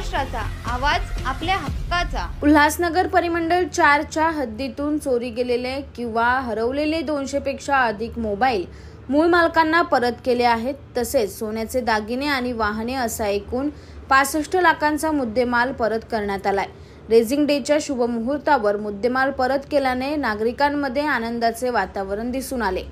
महाराष्ट्राचा आवाज आपल्या हक्काचा। उल्हासनगर परिमंडळ 4 च्या हद्दीतून चोरी गेलेले किंवा हरवलेले 200 पेक्षा अधिक मोबाईल मूळ मालकांना परत केले आहेत। तसेच सोन्याचे दागिने आणि वाहने असा एकूण 65 लाखांचा मुद्देमाल परत करण्यात आलाय। रेझिंग डेच्या शुभ मुहूर्तावर मुद्देमाल परत केल्याने नागरिकांमध्ये आनंदाचे वातावरण दिसून आले।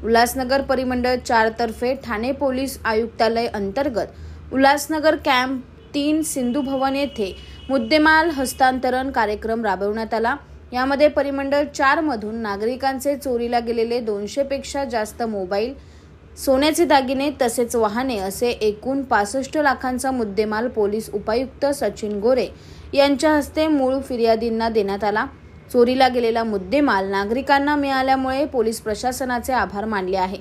उल्हासनगर परिमंडळ 4 तर्फे ठाणे पोलीस आयुक्तालय अंतर्गत उल्हासनगर कॅम्प 3 सिंधू भवन येथे मुद्देमाल हस्तांतरण कार्यक्रम राबवण्यात आला। यामध्ये परिमंडळ 4 मधून नागरिकांचे चोरीला गेलेले 200 पेक्षा जास्त मोबाईल, सोन्याचे दागिने तसेच वाहने असे एकूण 65 लाखांचा मुद्देमाल पोलीस उपायुक्त सचिन गोरे यांच्या हस्ते मूळ फिर्यादींना देण्यात आला। चोरीला गेलेला मुद्देमाल नागरिकांना मिळाल्यामुळे पोलीस प्रशासनाचे आभार मानले आहे।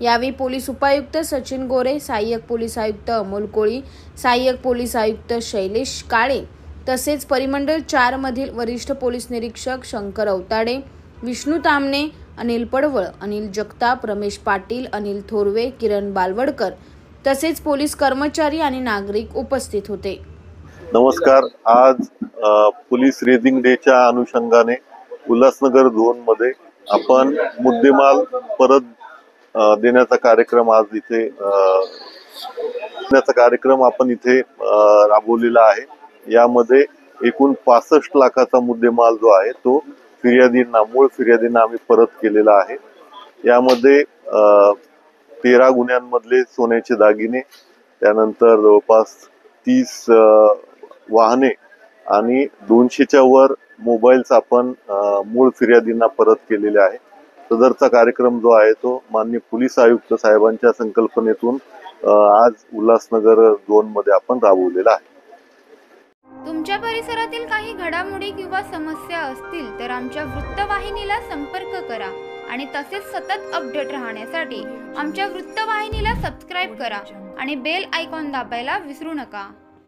यावेळी पोलीस उपायुक्त सचिन गोरे, सहाय्यक पोलीस आयुक्त अमोल कोळी, सहाय्यक पोलीस आयुक्त शैलेश काळे तसेच परिमंडळ 4 मधील वरिष्ठ पोलीस निरीक्षक शंकर अवताडे, विष्णू तामणे, अनिल पडवळ, अनिल जगताप, रमेश पाटील, अनिल थोरवे, किरण बालवडकर तसेच पोलीस कर्मचारी आणि नागरिक उपस्थित होते। नमस्कार। आज पोलीस रेझिंग डेच्या अनुषंगाने उल्हासनगर झोन मध्ये आपण मुद्देमाल परत देण्याचा कार्यक्रम आपण इथे राबवलेला आहे। यामध्ये एकूण 65 लाखाचा मुद्देमाल जो आहे तो मूळ फिर्यादींना आम्ही परत केलेला आहे। यामध्ये 13 गुन्ह्यांमधले सोन्याचे दागिने, त्यानंतर जवळपास 30 वाहने आणि 200च्या वर मोबाईल्स आपण मूळ फिर्यादींना परत केलेले आहे। सदरचा कार्यक्रम जो आहे तो माननीय पोलीस आयुक्त साहेबांच्या संकल्पनेतून आज उल्हासनगर झोन मध्ये आपण राबवलेला आहे। तुमच्या परिसरातील काही घडामोडी किंवा समस्या असतील तर आमच्या वृत्तवाहिनीला संपर्क करा आणि तसेच सतत अपडेट राहण्यासाठी आमच्या वृत्तवाहिनीला सबस्क्राइब करा आणि बेल आयकॉन दाबायला विसरू नका।